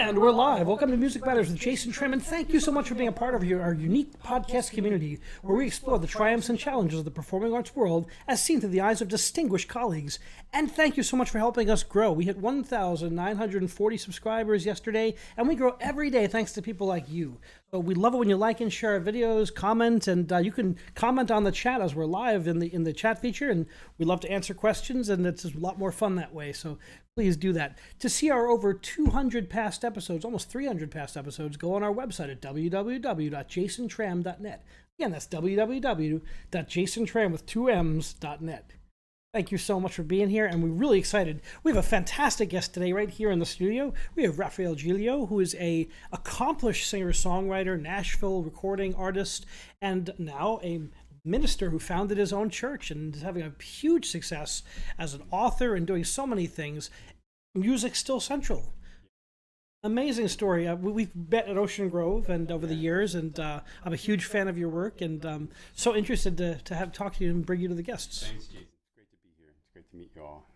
And we're live. Welcome to Music Matters with Jason Tramm, and thank you so much for being a part of our unique podcast community where we explore the triumphs and challenges of the performing arts world as seen through the eyes of distinguished colleagues. And thank you so much for helping us grow. We hit 1,940 subscribers yesterday, and we grow every day thanks to people like you. So we love it when you like and share our videos, comment, and you can comment on the chat as we're live in the chat feature, and we love to answer questions, and it's a lot more fun that way. So please do that. To see our over 200 past episodes, almost 300 past episodes, go on our website at www.jasontram.net. Again, that's www.jasontram.net. Thank you so much for being here, and we're really excited. We have a fantastic guest today right here in the studio. We have Raphael Giglio, who is a accomplished singer-songwriter, Nashville recording artist, and now a minister who founded his own church and is having a huge success as an author and doing so many things. Music's still central. Amazing story. We've met at Ocean Grove and over the years, and I'm a huge fan of your work, and so interested to have talk to you and bring you to the guests. Thanks, Jason. It's great to meet you all.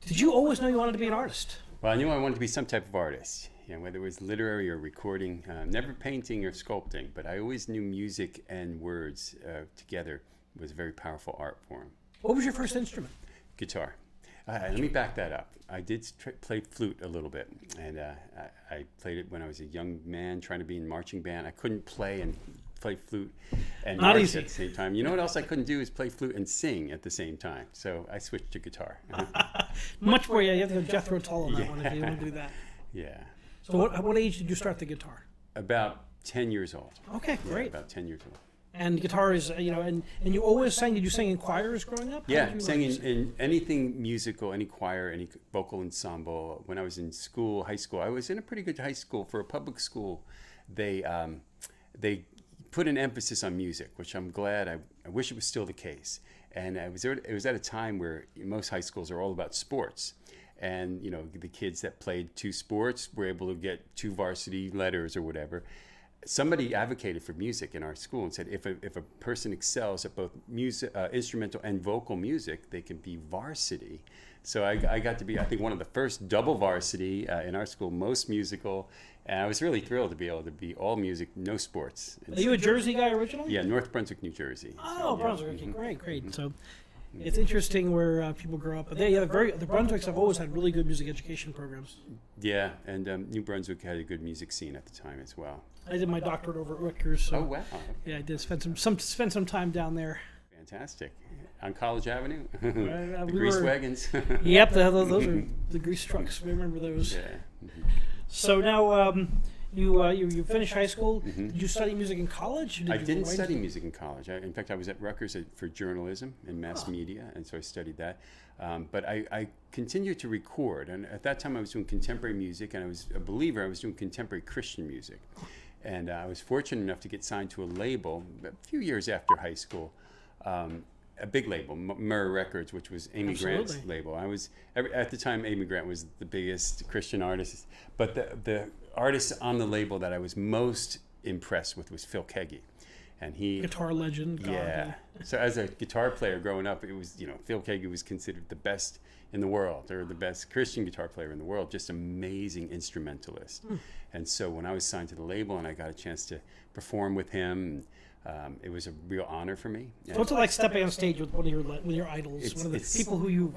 Did you always know you wanted to be an artist? Well, I knew I wanted to be some type of artist, whether it was literary or recording, never painting or sculpting, but I always knew music and words together was a very powerful art form. What was your first instrument? Guitar. Let me back that up. I did play flute a little bit, and I played it when I was a young man trying to be in marching band. I couldn't play flute and Not march easy. at the same time. You know what else I couldn't do is play flute and sing at the same time. So I switched to guitar. Much more, yeah. You have to go Jethro Tull on that one if you want to do that. Yeah. So what age did you start the guitar? About 10 years old. Okay, great. Yeah, about 10 years old. And guitar is, and you always sang, did you sing in choirs growing up? Yeah, sang in anything musical, any choir, any vocal ensemble. When I was in school, high school, I was in a pretty good high school. For a public school, they put an emphasis on music, which I'm glad. I wish it was still the case. And it was at a time where most high schools are all about sports. And, the kids that played two sports were able to get 2 varsity letters or whatever. Somebody advocated for music in our school and said if a person excels at both music, instrumental and vocal music, they can be varsity. So I got to be, I think, one of the first double varsity in our school, most musical, and I was really thrilled to be able to be all music, no sports. Are you a Jersey guy originally? Yeah, North Brunswick, New Jersey. Oh, Brunswick. Okay, great. So it's interesting where people grow up. But the Brunswicks have always had really good music education programs. Yeah, and New Brunswick had a good music scene at the time as well. I did my doctorate over at Rutgers. So, oh, wow. Yeah, I did spend some time down there. Fantastic. On College Avenue? The grease wagons? Yep, those are the grease trucks. We remember those. Yeah. So now you finished high school. Did you study music in college? I didn't study music in college. In fact, I was at Rutgers for journalism and mass media, and so I studied that. But I continued to record, and at that time I was doing contemporary music, and I was a believer. I was doing contemporary Christian music. And I was fortunate enough to get signed to a label a few years after high school, a big label, Myrrh Records, which was Amy Grant's label. At the time, Amy Grant was the biggest Christian artist, but the artist on the label that I was most impressed with was Phil Keaggy. And he guitar legend. Yeah. So as a guitar player growing up, it was, Phil Keaggy was considered the best in the world, or the best Christian guitar player in the world, just amazing instrumentalist. And so when I was signed to the label and I got a chance to perform with him, it was a real honor for me. So what's it like stepping on stage with one of your idols, one of the people who you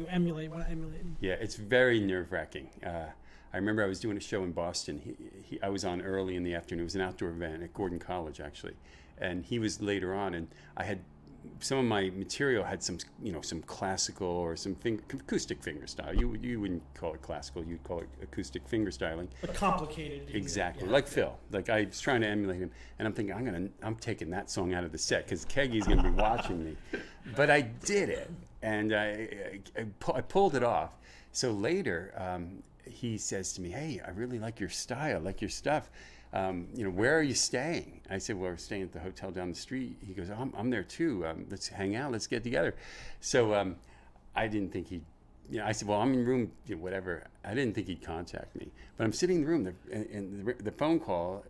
emulate, want to emulate? Yeah, it's very nerve-wracking. I remember I was doing a show in Boston. I was on early in the afternoon. It was an outdoor event at Gordon College, actually. And he was later on, and I had some of my material had some classical or some acoustic fingerstyle. You wouldn't call it classical, you'd call it acoustic fingerstyling. But complicated. Exactly, Yeah. like Phil. Like I was trying to emulate him, and I'm thinking I'm taking that song out of the set because Keaggy's going to be watching me. But I did it, and I pulled it off. So later, he says to me, "Hey, I really like your style, like your stuff. Where are you staying?" I said, "Well, we're staying at the hotel down the street." He goes, I'm there too. Let's hang out. Let's get together. So I didn't think he'd, I said, "Well, I'm in room, whatever." I didn't think he'd contact me. But I'm sitting in the room, and the phone call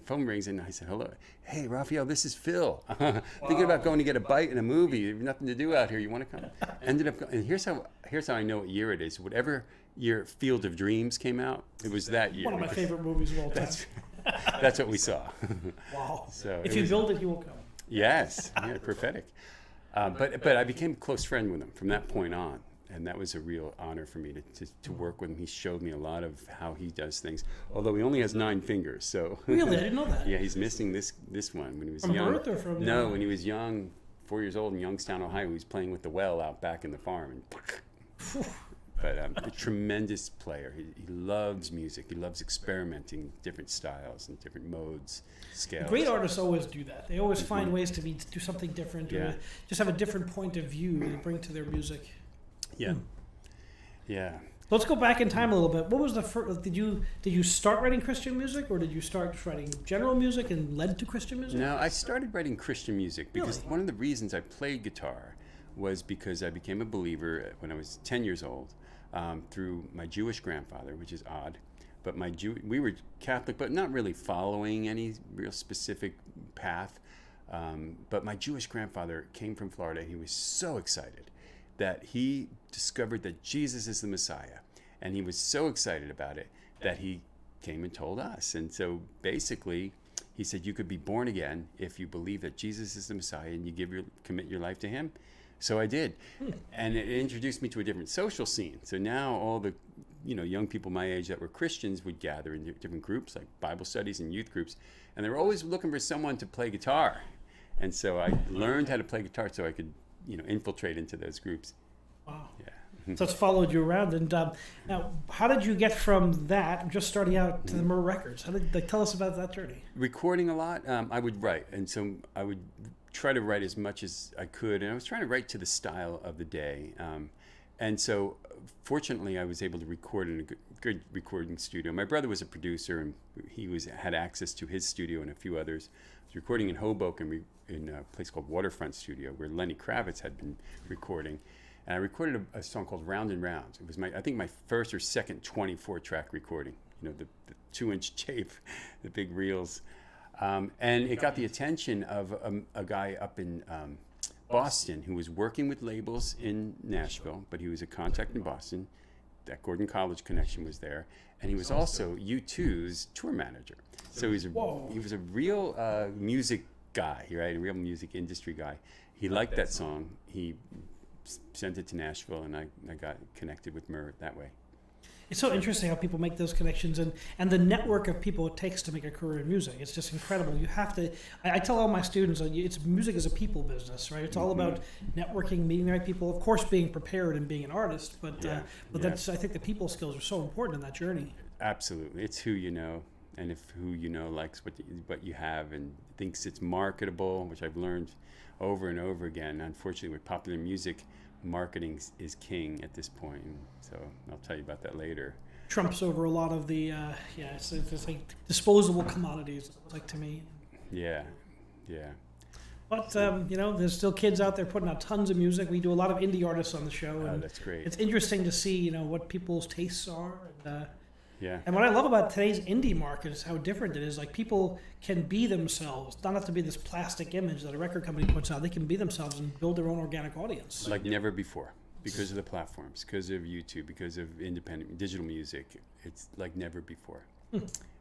phone rings, and I said, hello. Hey, Raphael, this is Phil. Thinking about going to get a bite in a movie. There's nothing to do out here. You want to come? Ended up, and here's how I know what year it is. Whatever year Field of Dreams came out, it was that year. One of my favorite movies of all time. That's what we saw. Wow. So if you build it, you will come. Yes. Yeah, prophetic. But I became a close friend with him from that point on. And that was a real honor for me to work with him. He showed me a lot of how he does things, although he only has 9 fingers. So really, I didn't know that. Yeah, he's missing this one when he was from young. Birth or from no, when he was young, 4 years old in Youngstown, Ohio, he was playing with the well out back in the farm. And but a tremendous player. He loves music. He loves experimenting different styles and different modes, scales. Great artists always do that. They always find ways to do something different, or just have a different point of view to bring to their music. Yeah, yeah. Let's go back in time a little bit. What was the first? Did you start writing Christian music, or did you start writing general music and led to Christian music? No, I started writing Christian music because one of the reasons I played guitar was because I became a believer when I was 10 years old through my Jewish grandfather, which is odd. But we were Catholic, but not really following any real specific path. But my Jewish grandfather came from Florida. He was so excited that he discovered that Jesus is the Messiah. And he was so excited about it that he came and told us. And so basically, he said, you could be born again if you believe that Jesus is the Messiah and you commit your life to him. So I did. And it introduced me to a different social scene. So now all the young people my age that were Christians would gather in different groups, like Bible studies and youth groups. And they were always looking for someone to play guitar. And so I learned how to play guitar so I could infiltrate into those groups. Wow. Yeah. So it's followed you around. And now, how did you get from that, just starting out, to the Myrrh Records? Tell us about that journey. Recording a lot. I would write. And so I would try to write as much as I could. And I was trying to write to the style of the day. And so fortunately, I was able to record in a good recording studio. My brother was a producer, and he had access to his studio and a few others. I was recording in Hoboken in a place called Waterfront Studio, where Lenny Kravitz had been recording. And I recorded a song called Round and Round. It was I think my first or second 24-track recording. The 2-inch tape, the big reels. And it got the attention of a guy up in Boston who was working with labels in Nashville, but he was a contact in Boston. That Gordon College connection was there. And he was also U2's tour manager. So he was a real music guy, right? A real music industry guy. He liked that song. He sent it to Nashville, and I got connected with Myrrh that way. It's so interesting how people make those connections and the network of people it takes to make a career in music. It's just incredible. You have to. I tell all my students, music is a people business, right? It's all about networking, meeting the right people. Of course, being prepared and being an artist, but that's I think the people skills are so important in that journey. Absolutely, it's who you know, and if who you know likes what you have and thinks it's marketable, which I've learned over and over again. Unfortunately, with popular music, marketing is king at this point, and so I'll tell you about that later. Trumps over a lot of the it's like disposable commodities, like to me. Yeah. But there's still kids out there putting out tons of music. We do a lot of indie artists on the show. And that's great. It's interesting to see what people's tastes are. Yeah. And what I love about today's indie market is how different it is. Like, people can be themselves, not have to be this plastic image that a record company puts out. They can be themselves and build their own organic audience. Like never before, because of the platforms, because of YouTube, because of independent digital music. It's like never before,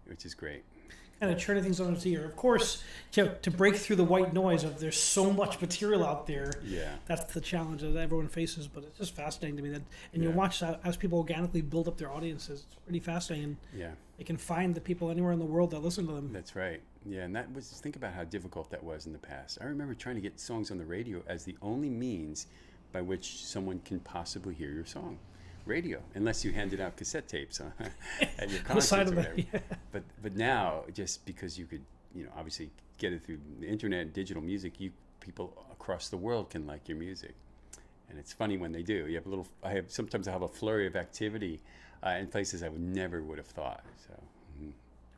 which is great. Kind of turning things on its ear. Of course, to break through the white noise of there's so much material out there. Yeah. That's the challenge that everyone faces, but it's just fascinating to me you watch as people organically build up their audiences. It's pretty fascinating. Yeah. They can find the people anywhere in the world that listen to them. That's right. Yeah, and think about how difficult that was in the past. I remember trying to get songs on the radio as the only means by which someone can possibly hear your song. Radio, unless you handed out cassette tapes at your concerts or whatever. Yeah. But now, just because you could, obviously get it through the internet and digital music, people across the world can like your music, and it's funny when they do. You have sometimes I have a flurry of activity in places I would have thought. So.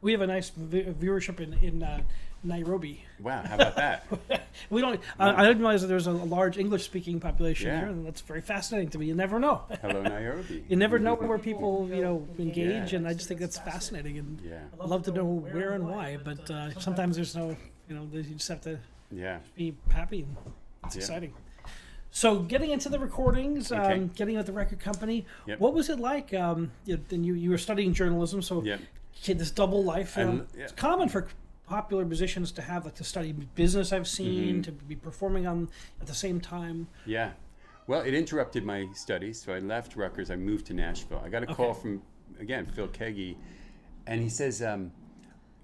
We have a nice viewership in Nairobi. Wow, how about that? We don't. I didn't realize that there's a large English-speaking population Yeah. here, and that's very fascinating to me. You never know. Hello, Nairobi. You never know where people, engage, Yeah. and I just think that's fascinating, and Yeah, I'd love to know where and why. But sometimes there's no, you just have to yeah. be happy. And it's Yeah. exciting. So getting into the recordings, Okay. getting at the record company, Yep. what was it like? Then you were studying journalism, so Yep. you had this double life. Yeah. It's common for popular musicians to have, like, to study business. I've seen Mm-hmm. to be performing on at the same time. Yeah. Well, it interrupted my studies, so I left Rutgers. I moved to Nashville. I got a call from, again, Phil Keggy, and he says, hey,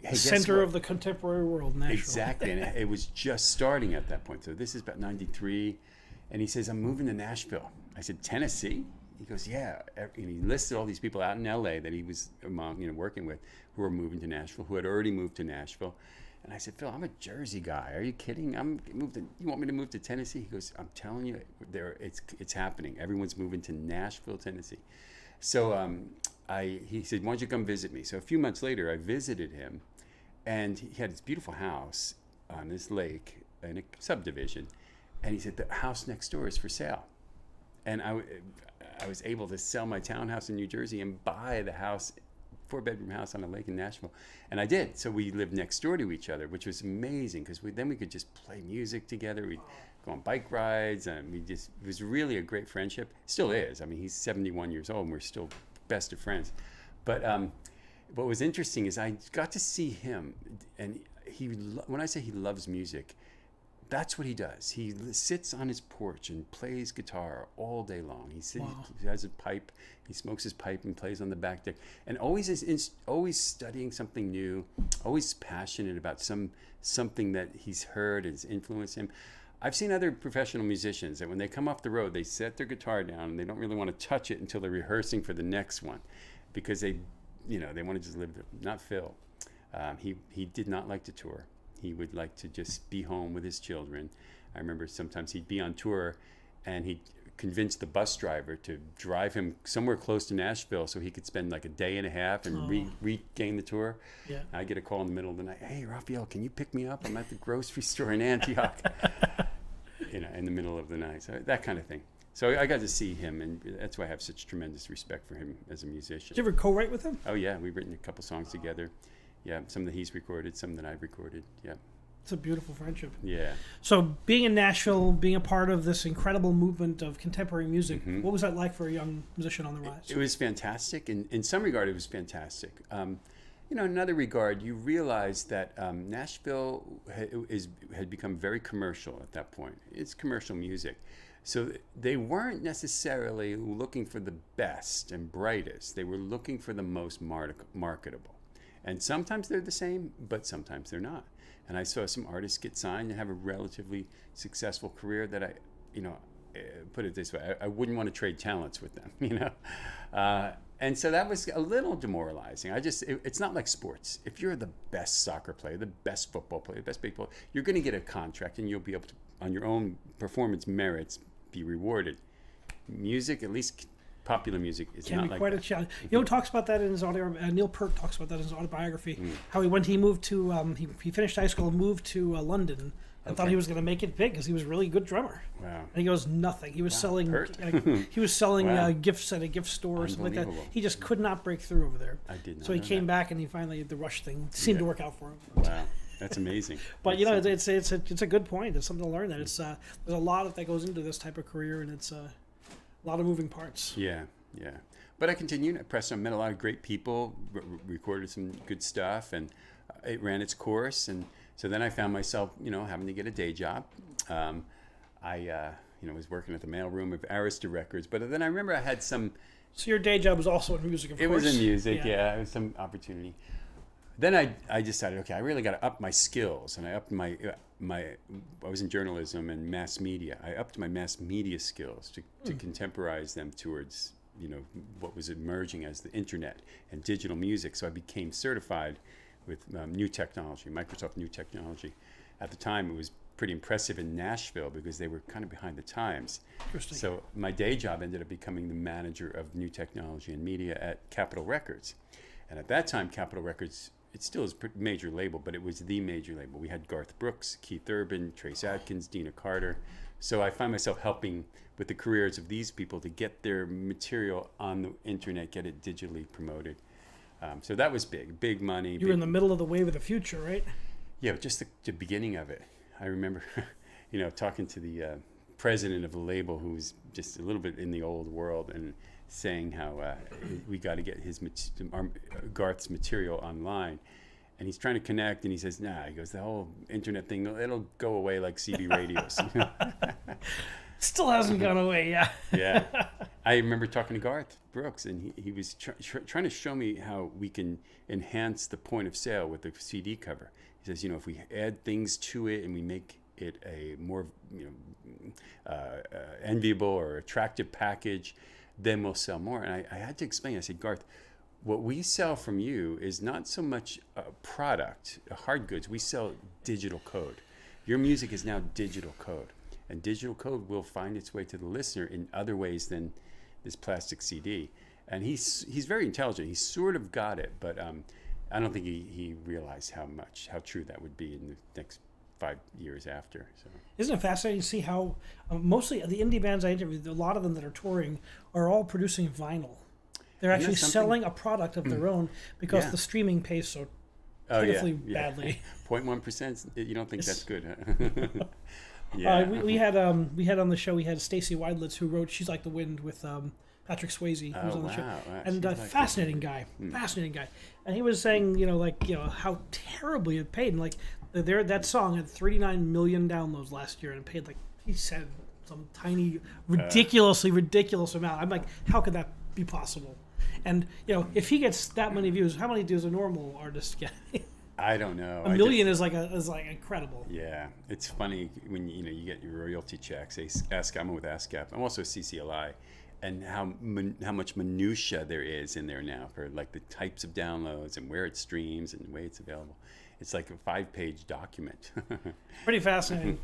guess Center what? of the contemporary world, Nashville. Exactly, and it was just starting at that point. So this is about 93, and he says, I'm moving to Nashville. I said, Tennessee? He goes, yeah. And he listed all these people out in LA that he was among, working with, who were moving to Nashville, who had already moved to Nashville. And I said, Phil, I'm a Jersey guy. Are you kidding? You want me to move to Tennessee? He goes, I'm telling you, it's happening. Everyone's moving to Nashville, Tennessee. So he said, why don't you come visit me? So a few months later, I visited him, and he had this beautiful house on this lake in a subdivision. And he said, the house next door is for sale. And I was able to sell my townhouse in New Jersey and buy the house, 4-bedroom house on a lake in Nashville. And I did. So we lived next door to each other, which was amazing, because then we could just play music together. We'd go on bike rides, and it was really a great friendship. Still is. I mean, he's 71 years old, and we're still best of friends. But what was interesting is I got to see him, and when I say he loves music, that's what he does. He sits on his porch and plays guitar all day long. He has a pipe. He smokes his pipe and plays on the back deck. And always studying something new. Always passionate about something that he's heard has influenced him. I've seen other professional musicians that when they come off the road, they set their guitar down and they don't really want to touch it until they're rehearsing for the next one, because they want to just live there. Not Phil. He did not like to tour. He would like to just be home with his children. I remember sometimes he'd be on tour, and he'd convince the bus driver to drive him somewhere close to Nashville so he could spend like a day and a half and regain the tour. Yeah. I get a call in the middle of the night. Hey, Raphael, can you pick me up? I'm at the grocery store in Antioch. In the middle of the night. So that kind of thing. So I got to see him, and that's why I have such tremendous respect for him as a musician. Did you ever co-write with him? Oh yeah, we've written a couple songs together. Yeah, some that he's recorded, some that I've recorded. Yeah. It's a beautiful friendship. Yeah. So being in Nashville, being a part of this incredible movement of contemporary music, what was that like for a young musician on the rise? It was fantastic. In some regard, it was fantastic. In another regard, you realize that Nashville had become very commercial at that point. It's commercial music. So they weren't necessarily looking for the best and brightest. They were looking for the most marketable. And sometimes they're the same, but sometimes they're not. And I saw some artists get signed and have a relatively successful career that put it this way, I wouldn't want to trade talents with them, And so that was a little demoralizing. It's not like sports. If you're the best soccer player, the best football player, the best baseball, you're going to get a contract and you'll be able to, on your own performance merits, be rewarded. Music, at least popular music, is Can not be like quite that. a challenge. Talks about that in his Neil Peart talks about that in his autobiography. How he moved to he finished high school and moved to London and thought he was going to make it big because he was a really good drummer. Wow. And he goes nothing. He was selling Wow. gifts at a gift store or something like that. Unbelievable. He just could not break through over there. I did not So he know came that. back and he finally the Rush thing seemed to work out for him. Wow, that's amazing. But it's a good point. It's something to learn that it's there's a lot that goes into this type of career, and it's a lot of moving parts. Yeah. But I continued. I pressed on, met a lot of great people, recorded some good stuff, and it ran its course. And so then I found myself, having to get a day job. I was working at the mailroom of Arista Records, but then I remember I had some. So your day job was also in music, of course. It was in music, yeah. It was some opportunity. Then I decided, okay, I really got to up my skills, and I upped my I was in journalism and mass media. I upped my mass media skills to contemporize them towards what was emerging as the internet and digital music. So I became certified with new technology, Microsoft New Technology. At the time, it was pretty impressive in Nashville because they were kind of behind the times. Interesting. So my day job ended up becoming the manager of new technology and media at Capitol Records. And at that time, Capitol Records it still is a major label, but it was the major label. We had Garth Brooks, Keith Urban, Trace Adkins, Dina Carter. So I find myself helping with the careers of these people to get their material on the internet, get it digitally promoted. So that was big money. You were in the middle of the wave of the future, right? Yeah, just the beginning of it. I remember, talking to the president of the label, who was just a little bit in the old world, and saying how we got to get Garth's material online. And he's trying to connect, and he says, nah, he goes, the whole internet thing, it'll go away like CB radios. Still hasn't gone away, yeah. Yeah. I remember talking to Garth Brooks, and he was trying to show me how we can enhance the point of sale with the CD cover. He says, if we add things to it and we make it a more enviable or attractive package, then we'll sell more. And I had to explain. I said, Garth, what we sell from you is not so much a product, hard goods. We sell digital code. Your music is now digital code. And digital code will find its way to the listener in other ways than this plastic CD. And he's very intelligent. He sort of got it, but I don't think he realized how true that would be in the next 5 years after. So isn't it fascinating to see how mostly the indie bands I interviewed, a lot of them that are touring are all producing vinyl. They're actually selling a product of their own because the streaming pays so pitifully badly. 0.1%. You don't think that's good, huh? Yeah. We had on the show, we had Stacey Weidlitz, who wrote "She's Like the Wind" with Patrick Swayze, who was on the show, and fascinating guy, and he was saying, how terribly it paid, and that song had 39 million downloads last year, and it paid, he said, some tiny, ridiculous amount. I'm like, how could that be possible? And if he gets that many views, how many does a normal artist get? I don't know. A million is incredible. Yeah, it's funny when you get your royalty checks. I'm with ASCAP. I'm also CCLI, and how much minutia there is in there now for the types of downloads and where it streams and the way it's available. It's like a 5-page document. Pretty fascinating.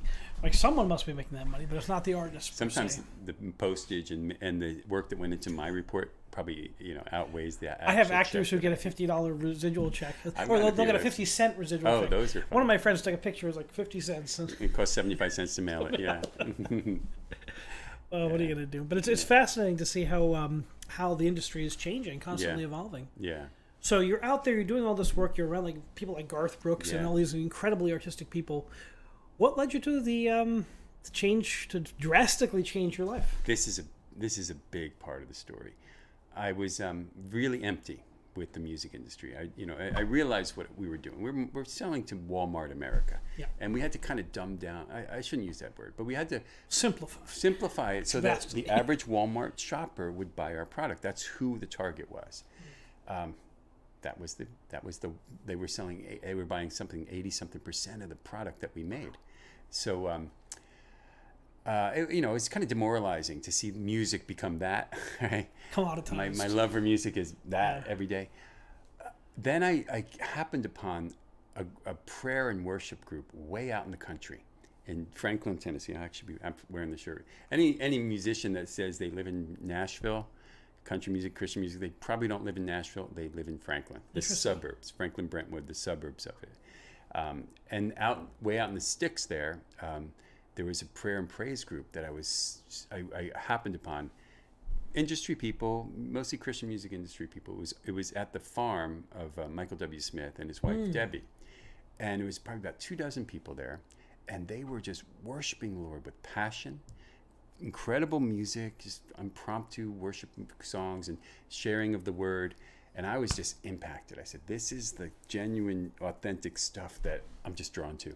Someone must be making that money, but it's not the artist. Sometimes the postage and the work that went into my report probably outweighs the actual I have actors check. who get a $50 residual check, or they'll get a 50-cent residual check. Oh, those are fun. One of my friends took a picture. It was 50 cents. It costs 75 cents to mail it. Yeah. What are you gonna do? But it's fascinating to see how the industry is changing, constantly evolving. Yeah. So you're out there, you're doing all this work. You're around people like Garth Brooks and all these incredibly artistic people. What led you to the to drastically change your life? This is a big part of the story. I was really empty with the music industry. I realized what we were doing. We're selling to Walmart America, and we had to kind of dumb down. I shouldn't use that word, but we had to simplify it so that the average Walmart shopper would buy our product. That's who the target was. They were buying something 80-something% of the product that we made. So it's kind of demoralizing to see music become that. Right? Commoditized. My love for music is that every day. Then I happened upon a prayer and worship group way out in the country, in Franklin, Tennessee. I'm wearing the shirt. Any musician that says they live in Nashville, country music, Christian music, they probably don't live in Nashville. They live in Franklin, the suburbs, Franklin, Brentwood, the suburbs of it. And way out in the sticks there was a prayer and praise group that I happened upon. Industry people, mostly Christian music industry people. It was at the farm of Michael W. Smith and his wife Debbie, and it was probably about 24 people there, and they were just worshiping the Lord with passion. Incredible music, just impromptu worship songs and sharing of the word. And I was just impacted. I said, this is the genuine, authentic stuff that I'm just drawn to.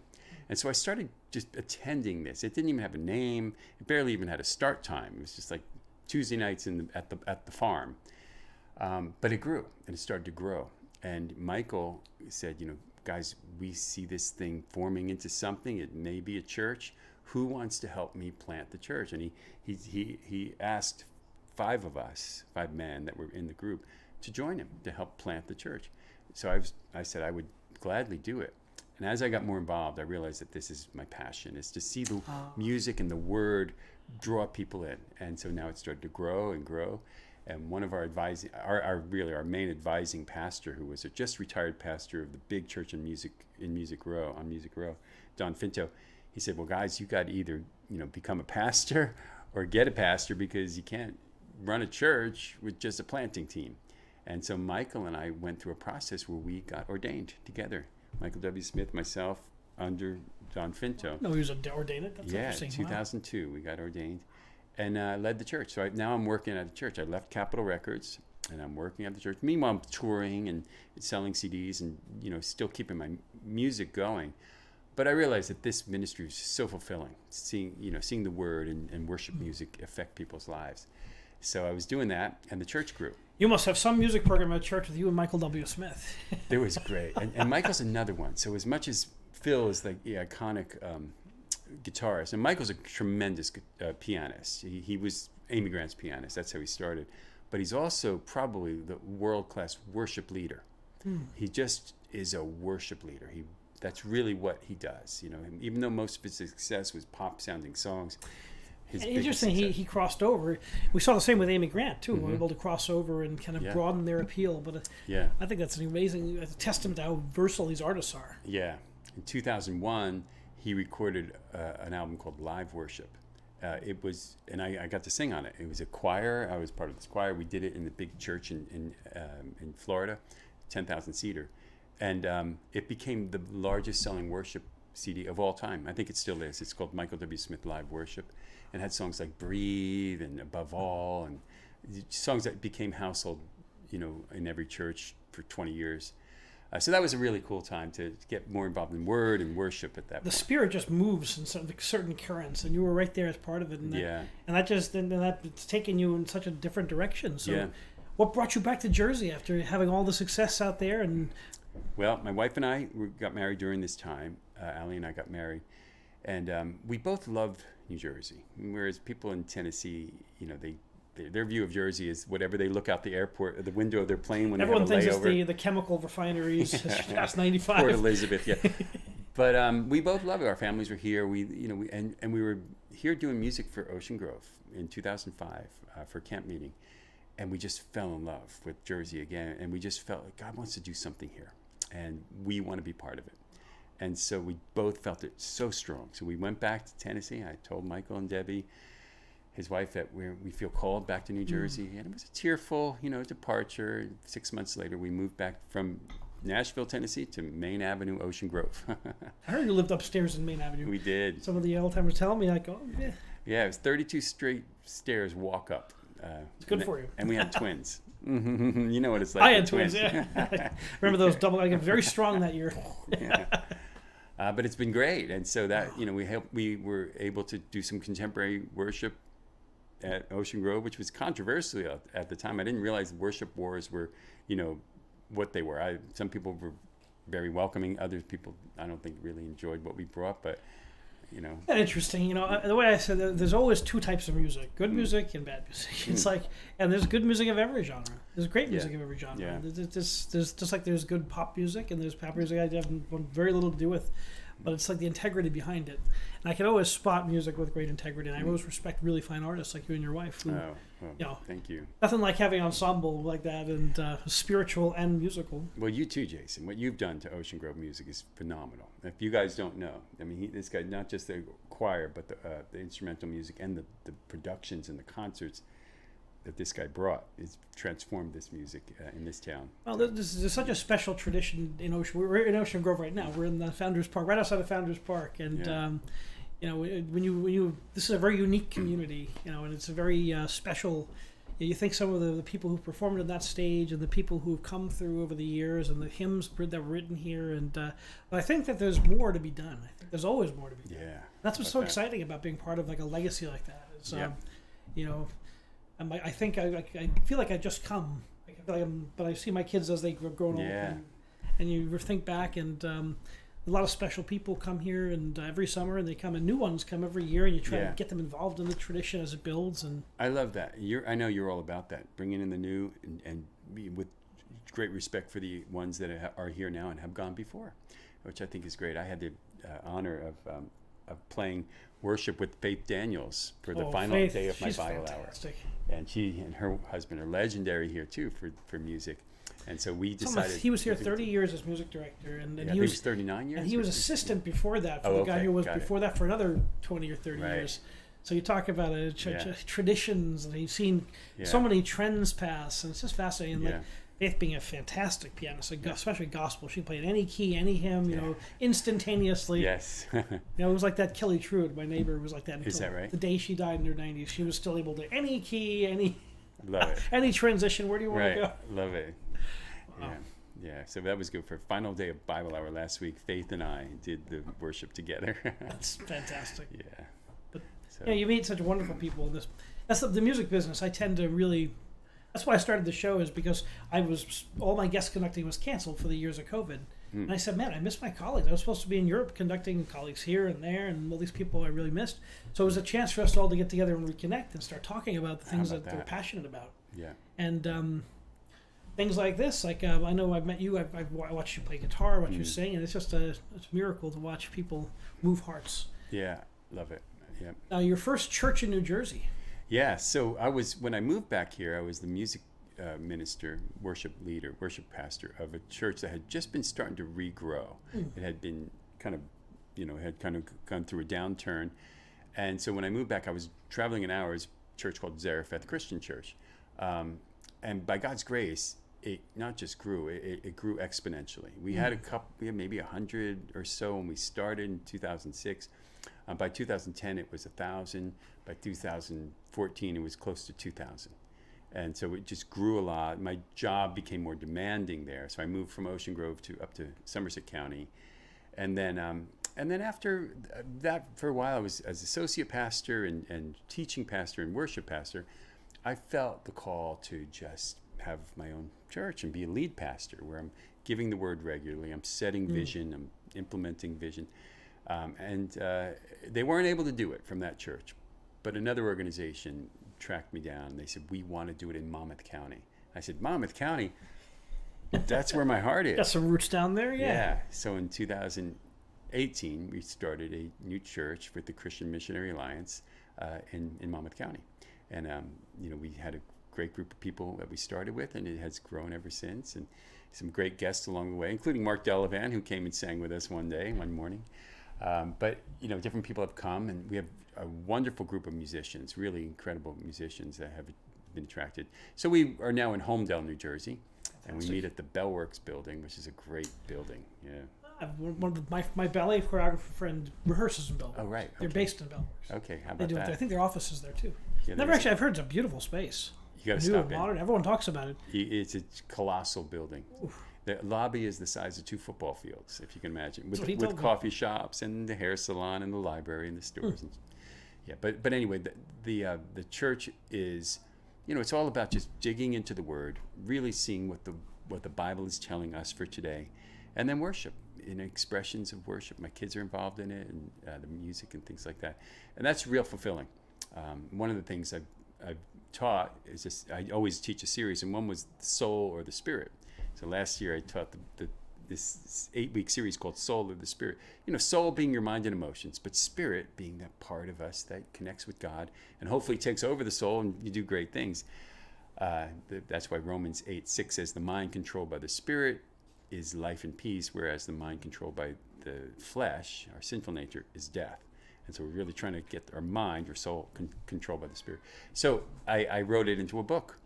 And so I started just attending this. It didn't even have a name. It barely even had a start time. It was just like Tuesday nights at the farm. But it grew, and it started to grow. And Michael said, guys, we see this thing forming into something. It may be a church. Who wants to help me plant the church? And he asked 5 of us, 5 men that were in the group, to join him to help plant the church. So I said I would gladly do it. And as I got more involved, I realized that this is my passion, is to see the music and the word draw people in. And so now it started to grow and grow. And one of our advising, our main advising pastor, who was a just retired pastor of the big church on Music Row, Don Finto, he said, "Well, guys, you got to either become a pastor or get a pastor, because you can't run a church with just a planting team." And so Michael and I went through a process where we got ordained together. Michael W. Smith, myself, under Don Finto. No, he was ordained. That's yeah, interesting. 2002, we got ordained. And led the church. So now I'm working at the church. I left Capitol Records, and I'm working at the church. Meanwhile, I'm touring and selling CDs, and still keeping my music going. But I realized that this ministry was so fulfilling, seeing the word and worship music affect people's lives. So I was doing that, and the church grew. You must have some music program at church with you and Michael W. Smith. It was great, and Michael's another one. So as much as Phil is like the iconic guitarist, and Michael's a tremendous pianist. He was Amy Grant's pianist. That's how he started. But he's also probably the world-class worship leader. He just is a worship leader. That's really what he does. Even though most of his success was pop-sounding songs. Interesting, he crossed over. We saw the same with Amy Grant, too. We were able to cross over and kind of broaden their appeal. But I think that's an amazing testament to how versatile these artists are. Yeah. In 2001, he recorded an album called Live Worship. And I got to sing on it. It was a choir. I was part of this choir. We did it in the big church in Florida, 10,000-seater. And it became the largest selling worship CD of all time. I think it still is. It's called Michael W. Smith Live Worship, and had songs like Breathe and Above All, and songs that became household, in every church for 20 years. So that was a really cool time to get more involved in word and worship at that point. The Spirit just moves in certain currents, and you were right there as part of it. And that's taken you in such a different direction. So what brought you back to Jersey after having all the success out there? And well, my wife and I got married during this time. Allie and I got married, and we both loved New Jersey. Whereas people in Tennessee, their view of Jersey is whatever they look out the window of their plane when everyone they have a layover. Thinks it's the chemical refineries past 95. Port Elizabeth, yeah. But we both loved it. Our families were here. We were here doing music for Ocean Grove in 2005 for a camp meeting, and we just fell in love with Jersey again. And we just felt like God wants to do something here, and we want to be part of it. And so we both felt it so strong. So we went back to Tennessee. I told Michael and Debbie, his wife, that we feel called back to New Jersey. And it was a tearful, departure. 6 months later, we moved back from Nashville, Tennessee to Main Avenue, Ocean Grove. I heard you lived upstairs in Main Avenue. We did. Some of the old-timers telling me, like, oh, yeah. Yeah, it was 32 straight stairs walk up. It's good for you. And we had twins. You know what it's like. I had twins, yeah. Remember those double, I got very strong that year. Yeah. But it's been great. And so that, we were able to do some contemporary worship at Ocean Grove, which was controversial at the time. I didn't realize worship wars were, what they were. Some people were very welcoming. Other people, I don't think, really enjoyed what we brought, but Interesting. The way I said, there's always two types of music: good music and bad music. It's like, and there's good music of every genre. There's great music of every genre. Yeah. There's just like there's good pop music and there's pop music I have very little to do with, but it's like the integrity behind it. And I can always spot music with great integrity. And I always respect really fine artists like you and your wife. Who, thank you. Nothing like having an ensemble like that, and spiritual and musical. Well, you too, Jason. What you've done to Ocean Grove music is phenomenal. If you guys don't know, this guy, not just the choir, but the instrumental music and the productions and the concerts that this guy brought has transformed this music in this town. Well, there's such a special tradition in Ocean. We're in Ocean Grove right now. We're in the Founders Park, right outside of Founders Park, and when you this is a very unique community, and it's a very special. You think some of the people who performed on that stage and the people who've come through over the years and the hymns that were written here, and but I think that there's more to be done. I think there's always more to be done. Yeah, that's what's so exciting about being part of like a legacy like that. It's, I think I feel like I just come, but I see my kids as they grow old, and you think back, and a lot of special people come here, and every summer, and they come, and new ones come every year, and you try to get them involved in the tradition as it builds. And I love that. I know you're all about that, bringing in the new, and with great respect for the ones that are here now and have gone before, which I think is great. I had the honor of of playing worship with Faith Daniels for the Oh, final Faith, day of my she's Bible fantastic. hour. And she and her husband are legendary here too for music. And so we decided He was here 30 years as music director, and yeah, he was 39 years. and he was assistant before that for Oh, the guy okay, who was got it. before that for another 20 or 30 Right. years. So you talk about traditions, and he's seen so Yeah. many trends pass, and it's just fascinating. Yeah. Like Faith being a fantastic pianist, especially gospel, she played any key, any hymn, you know, instantaneously. Yes. You know, it was like that Kelly Trude, my neighbor, was like that until Is that right? the day she died in her 90s. She was still able to any key, Love it. any transition. Where do you want Right. to go? Love it. Wow. Yeah. Yeah. So that was good for final day of Bible hour last week. Faith and I did the worship together. That's fantastic. Yeah. But So, yeah, you meet such wonderful people in this. That's the music business. I tend to really. That's why I started the show, is because all my guest conducting was canceled for the years of COVID. And I said, man, I miss my colleagues. I was supposed to be in Europe conducting colleagues here and there, and all these people I really missed. So it was a chance for us all to get together and reconnect and start talking about the things about that they're that? passionate about. yeah. And things like this, like I know I've met you, I've watched you play guitar, watched you sing, and it's just it's a miracle to watch people move hearts. Yeah. Love it. Yeah. Now, your first church in New Jersey. Yeah, so when I moved back here, I was the music minister, worship leader, worship pastor of a church that had just been starting to regrow. It had been kind of, had kind of gone through a downturn. And so when I moved back, I was traveling an hour. It was a church called Zarephath Christian Church. And by God's grace, it not just grew, it grew exponentially. We had maybe 100 or so when we started in 2006. By 2010, it was 1,000. By 2014, it was close to 2,000. And so it just grew a lot. My job became more demanding there. So I moved from Ocean Grove up to Somerset County. And then after that, for a while, I was as associate pastor and teaching pastor and worship pastor. I felt the call to just have my own church and be a lead pastor, where I'm giving the word regularly. I'm setting vision. I'm implementing vision. And they weren't able to do it from that church. But another organization tracked me down. They said, we want to do it in Monmouth County. I said, Monmouth County? That's where my heart is. Got some roots down there, yeah. So in 2018, we started a new church with the Christian Missionary Alliance in Monmouth County. And, we had a great group of people that we started with, and it has grown ever since. And some great guests along the way, including Mark Delavan, who came and sang with us one morning. But different people have come, and we have a wonderful group of musicians, really incredible musicians that have been attracted. So we are now in Holmdel, New Jersey, and we meet at the Bellworks building, which is a great building. Yeah. One of my ballet choreographer friend rehearses in Bellworks. Oh, right. They're Okay. based in Bellworks. Okay, how They about do. that? I think their office is there too. Yeah, Never there's- actually. I've heard it's a beautiful space. You got to New stop and in. modern. Everyone talks about it. It's a colossal building. The lobby is the size of 2 football fields, if you can imagine, what he told with me. coffee shops and the hair salon and the library and the stores. And, but anyway, the church is, it's all about just digging into the Word, really seeing what the Bible is telling us for today, and then worship, in expressions of worship. My kids are involved in it, and the music and things like that, and that's real fulfilling. One of the things I've taught is just, I always teach a series, and one was the soul or the spirit. So last year I taught this 8-week series called Soul or the Spirit. Soul being your mind and emotions, but spirit being that part of us that connects with God and hopefully takes over the soul, and you do great things. That's why Romans 8:6 says the mind controlled by the spirit is life and peace, whereas the mind controlled by the flesh, our sinful nature, is death. And so we're really trying to get our mind or soul controlled by the spirit. So I wrote it into a book.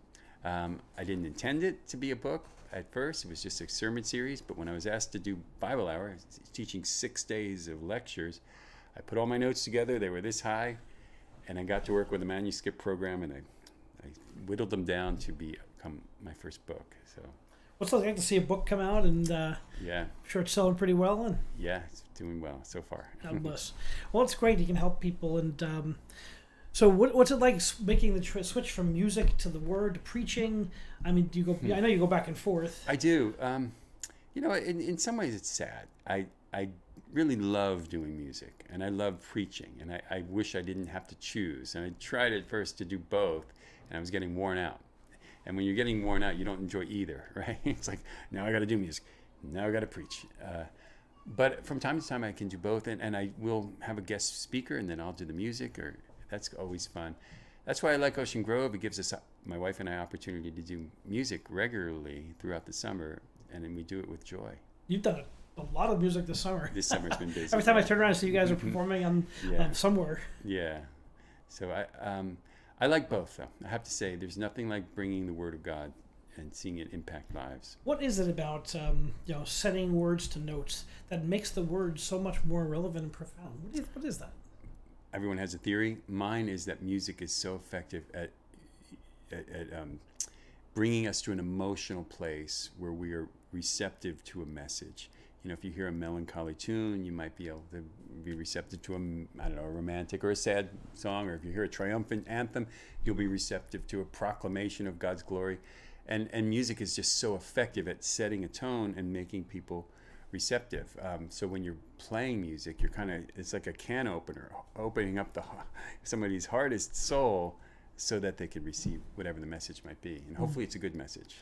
I didn't intend it to be a book at first. It was just a sermon series. But when I was asked to do Bible Hour, teaching 6 days of lectures, I put all my notes together. They were this high. And I got to work with a manuscript program, and I whittled them down to become my first book. So What's it like to see a book come out, and yeah, I'm sure it's selling pretty well, and yeah, it's doing well so far. God bless. Well, it's great. You can help people, and so what's it like making the switch from music to the Word to preaching? I mean, do you go? I know you go back and forth. I do. In some ways it's sad. I really love doing music, and I love preaching, and I wish I didn't have to choose. And I tried at first to do both, and I was getting worn out. And when you're getting worn out, you don't enjoy either, right? It's like, now I got to do music. Now I got to preach. But from time to time, I can do both, and I will have a guest speaker, and then I'll do the music. Or that's always fun. That's why I like Ocean Grove. It gives us, my wife and I, opportunity to do music regularly throughout the summer, and then we do it with joy. You've done a lot of music this summer. This summer's been busy. Every time I turn around, I see you guys are performing on somewhere. Yeah. So I like both, though. I have to say, there's nothing like bringing the Word of God and seeing it impact lives. What is it about setting words to notes that makes the words so much more relevant and profound? What is that? Everyone has a theory. Mine is that music is so effective at bringing us to an emotional place where we are receptive to a message. If you hear a melancholy tune, you might be able to be receptive to a romantic or a sad song. Or if you hear a triumphant anthem, you'll be receptive to a proclamation of God's glory. And music is just so effective at setting a tone and making people receptive. So when you're playing music, it's like a can opener, opening up somebody's hardest soul so that they can receive whatever the message might be. And hopefully it's a good message.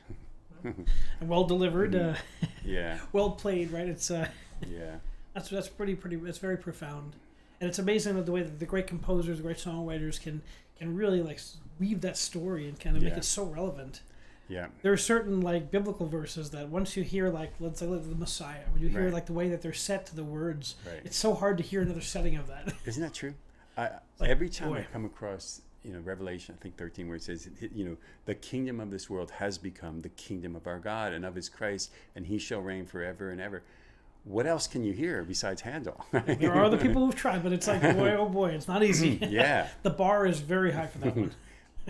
And well delivered, yeah. Well played, right? It's yeah. That's pretty. It's very profound, and it's amazing the way that the great composers, the great songwriters can really weave that story and kind of make it so relevant. Yeah. There are certain biblical verses that once you hear let's say the Messiah, when you hear the way that they're set to the words, it's so hard to hear another setting of that. Isn't that true? Every time I come across Revelation, I think 13, where it says, the kingdom of this world has become the kingdom of our God and of his Christ, and he shall reign forever and ever. What else can you hear besides Handel? There are other people who've tried, but it's boy, oh boy, it's not easy. Yeah. The bar is very high for that one.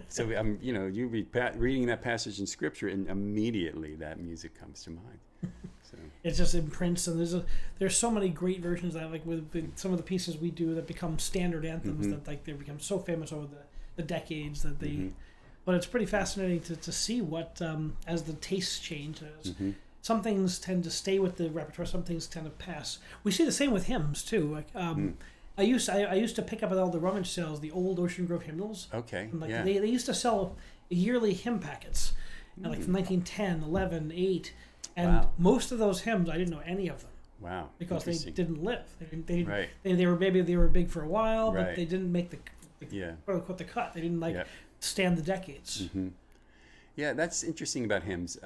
So, you read reading that passage in Scripture, and immediately that music comes to mind. So. It just imprints, and there's so many great versions that with some of the pieces we do that become standard anthems that they become so famous over the decades that they. But it's pretty fascinating to see what as the tastes change. Some things tend to stay with the repertoire, some things tend to pass. We see the same with hymns too. I used to pick up at all the rummage sales the old Ocean Grove hymnals. Okay. And they used to sell yearly hymn packets, from 1910, 11, 8, and most of those hymns I didn't know any of them. Wow. Because they didn't live. Right. They were big for a while, but Right. they didn't make the quote unquote the cut. They didn't stand the decades. Yeah, that's interesting about hymns.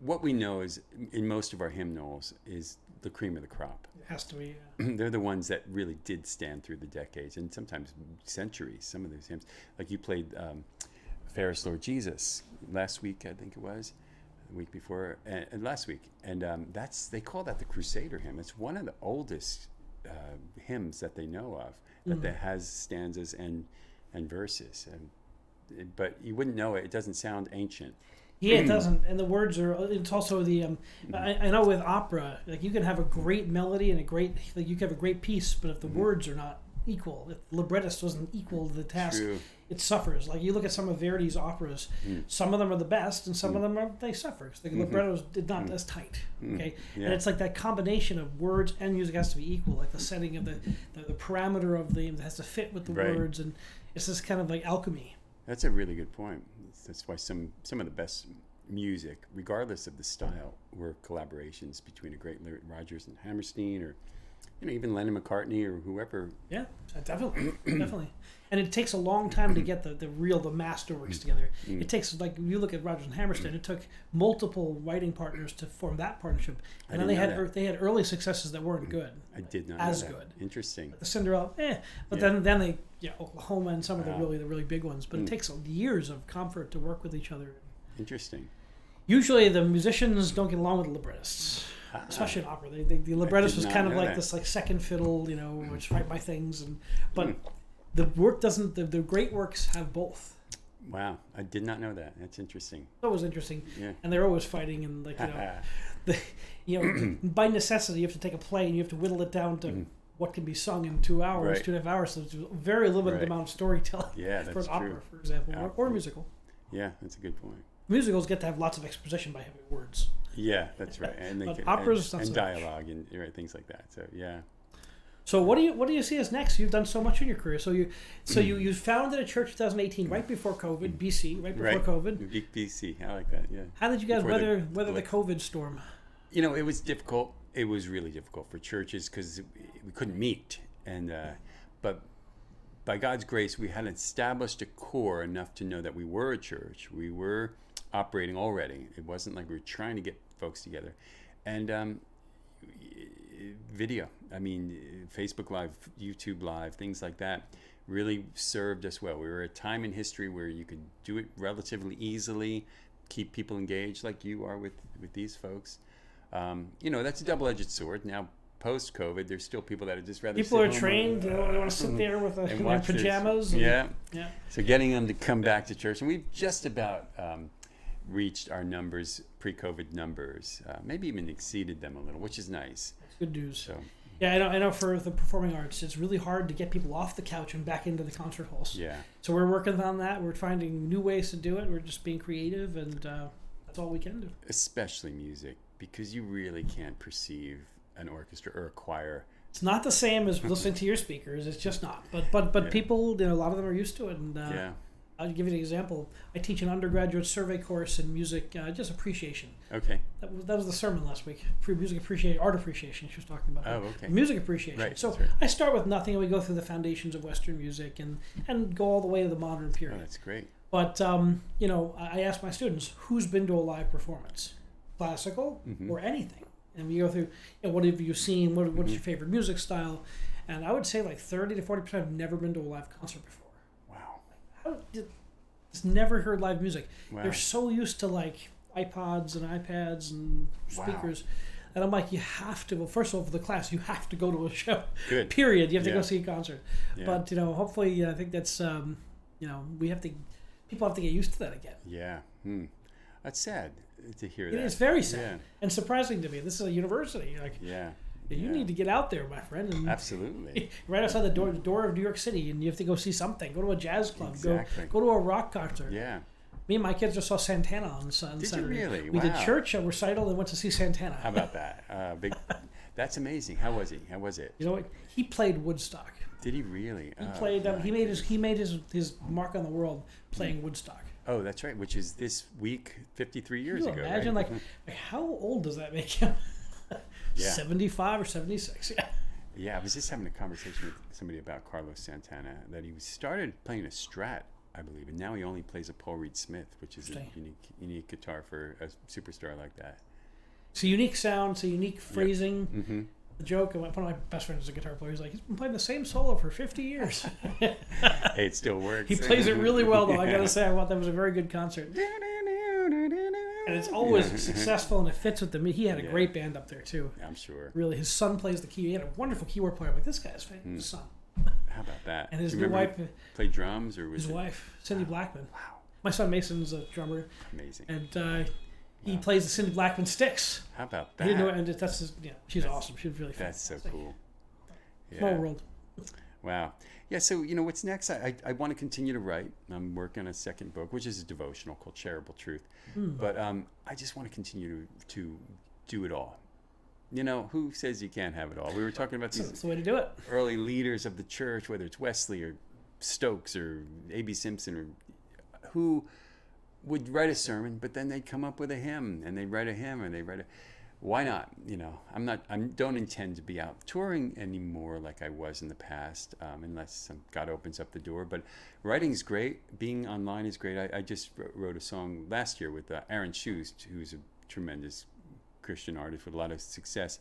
What we know is in most of our hymnals is the cream of the crop. It has to be. They're the ones that really did stand through the decades and sometimes centuries. Some of those hymns, like you played Fairest Lord Jesus last week, I think it was, the week before, and last week, and they call that the Crusader hymn. It's one of the oldest hymns that they know of that has stanzas and verses, but you wouldn't know it. It doesn't sound ancient. Yeah, it doesn't. And the words are. It's also the. I know with opera, you can have a great melody and you can have a great piece, but if the words are not equal, if the librettist doesn't equal the task, it suffers. You look at some of Verdi's operas, some of them are the best, and some of them they suffer because the librettos did not as tight. Okay, and it's that combination of words and music has to be equal. The setting of the parameter of it has to fit with the words, and it's this kind of alchemy. That's a really good point. That's why some of the best music, regardless of the style, were collaborations between a great Rodgers and Hammerstein, or even Lennon McCartney or whoever. Yeah, definitely. And it takes a long time to get the masterworks together. It takes you look at Rodgers and Hammerstein. It took multiple writing partners to form that partnership, and then they had early successes that weren't good. I did not as know that. Good. Interesting. The Cinderella, but then they Oklahoma and some of the really big ones. But it takes years of comfort to work with each other. Interesting. Usually the musicians don't get along with the librettists. Especially in opera, the librettist was kind of this second fiddle, which write my things, but the work doesn't. The great works have both. Wow, I did not know that. That's interesting. That was interesting. Yeah. And they're always fighting, and by necessity, you have to take a play and you have to whittle it down to what can be sung in 2 hours, 2.5 hours. So it's a very limited amount of storytelling. Yeah, that's for an true. Opera, for example, or a musical. Yeah, that's a good point. Musicals get to have lots of exposition by having words. Yeah, that's right, and operas and dialogue and things like that. So yeah. So what do you see as next? You've done so much in your career. So you founded a church in 2018, right before COVID, BC, right before COVID. BC, I like that. Yeah. How did you guys weather the COVID storm? It was difficult. it was really difficult for churches because we couldn't meet. And but by God's grace, we had established a core enough to know that we were a church. We were operating already. It wasn't like we were trying to get folks together. And video, I mean, Facebook Live, YouTube Live, things like that really served us well. We were at a time in history where you could do it relatively easily, keep people engaged like you are with these folks. That's a double-edged sword. Now, post-COVID, there's still people that are just rather people are trained. They want to sit there with in their pajamas. Yeah. So getting them to come back to church, and we've just about reached our numbers, pre-COVID numbers, maybe even exceeded them a little, which is nice. That's good news. So. Yeah, I know for the performing arts, it's really hard to get people off the couch and back into the concert halls. Yeah. So we're working on that. We're finding new ways to do it. We're just being creative, and that's all we can do. Especially music, because you really can't perceive an orchestra or a choir. It's not the same as listening to your speakers. It's just not. But people, a lot of them are used to it. And I'll give you an example. I teach an undergraduate survey course in music, just appreciation. Okay. That was the sermon last week. Music appreciation, art appreciation. She was talking about. Oh, okay. Music appreciation. Right, So that's right. I start with nothing, and we go through the foundations of Western music, and go all the way to the modern period. Oh, that's great. But I ask my students, who's been to a live performance, classical or anything, and we go through, what have you seen? What's your favorite music style? And I would say like 30 to 40% have never been to a live concert before. Wow. Just never heard live music. Wow. They're so used to like iPods and iPads and speakers. Wow. And I'm like, you have to, well, first of all, for the class, you have to go to a show. Good. Period. You have to go see a concert. Yeah. But, hopefully, I think that's, people have to get used to that again. Yeah. That's sad to hear that. It is very sad. Yeah. And surprising to me. This is a university. You need to get out there, my friend. And absolutely. Right outside the door of New York City, and you have to go see something. Go to a jazz club. Exactly. Go to a rock concert. Yeah. Me and my kids just saw Santana on Saturday. Did you really? We Wow. did church, a recital, and went to see Santana. How about that? That's amazing. How was he? How was it? You know what? He played Woodstock. Did he really? He played. He made his mark on the world playing Woodstock. Oh, that's right. Which is this week, 53 years ago. Imagine, right? like how old does that make him? Yeah. 75 or 76. Yeah. Yeah, I was just having a conversation with somebody about Carlos Santana, that he started playing a Strat, I believe, and now he only plays a Paul Reed Smith, which is a unique guitar for a superstar like that. It's a unique sound, it's a unique phrasing. Yep. Mm-hmm. The joke, one of my best friends is a guitar player. He's like, he's been playing the same solo for 50 years. Hey, it still works. He plays it really well, though. I gotta say, I thought that was a very good concert. And it's always successful, and it fits with the. He had a great band up there too. I'm sure. Really, his son plays the key. He had a wonderful keyboard player. I'm like, this guy's his son. How about that? And his new wife played drums, or was his wife, Cindy Blackman. Wow. My son Mason's a drummer. Amazing. And he plays the Cindy Blackman sticks. How about that? He didn't know, and she's awesome. She's really fun. That's so cool. Small world. Wow. Yeah, so, what's next? I want to continue to write. I'm working on a second book, which is a devotional called Shareable Truth. But I just want to continue to do it all. Who says you can't have it all? We were talking about these That's the way to do it. Early leaders of the church, whether it's Wesley or Stokes or A.B. Simpson, or who would write a sermon, but then they'd come up with a hymn, and they'd write a hymn, and they'd write a... Why not? I don't intend to be out touring anymore like I was in the past, unless God opens up the door. But writing's great. Being online is great. I just wrote a song last year with Aaron Shoes, who's a tremendous Christian artist with a lot of success,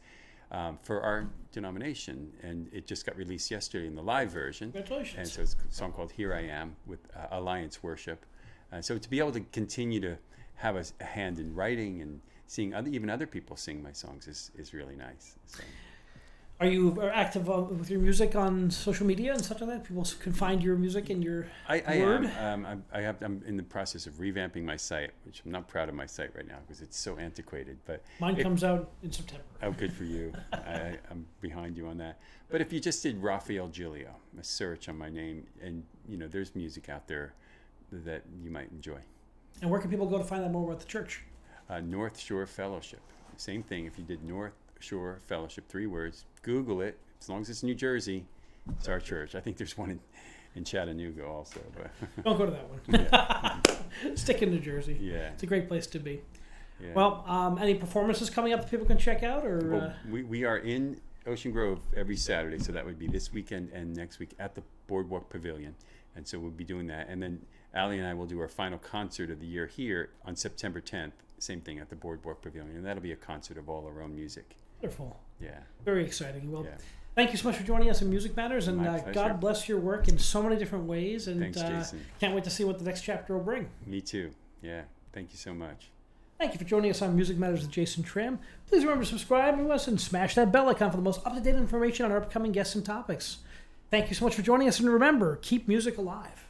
for our denomination. And it just got released yesterday in the live version. Congratulations. And so it's a song called Here I Am with Alliance Worship. So to be able to continue to have a hand in writing and seeing even other people sing my songs is really nice. So. Are you active with your music on social media and such like that? People can find your music and your word? I'm in the process of revamping my site, which I'm not proud of my site right now because it's so antiquated. But mine comes out in September. Oh, good for you. I'm behind you on that. But if you just did Raphael Giglio, a search on my name, and there's music out there that you might enjoy. And where can people go to find out more about the church? Northshore Fellowship. Same thing. If you did Northshore Fellowship, 3 words, Google it. As long as it's New Jersey, it's our church. I think there's one in Chattanooga also. But don't go to that one. Yeah. Stick in New Jersey. Yeah. It's a great place to be. Yeah. Well, any performances coming up that people can check out? Or Well, we are in Ocean Grove every Saturday, so that would be this weekend and next week at the Boardwalk Pavilion. And so we'll be doing that. And then Allie and I will do our final concert of the year here on September 10th. Same thing at the Boardwalk Pavilion. And that'll be a concert of all our own music. Wonderful. Yeah. Very exciting. Well, Yeah. thank you so much for joining us in Music Matters. And My pleasure. God bless your work in so many different ways. And Thanks, Jason. can't wait to see what the next chapter will bring. Me too. Yeah. Thank you so much. Thank you for joining us on Music Matters with Jason Tramm. Please remember to subscribe to us and smash that bell icon for the most up-to-date information on our upcoming guests and topics. Thank you so much for joining us. And remember, keep music alive.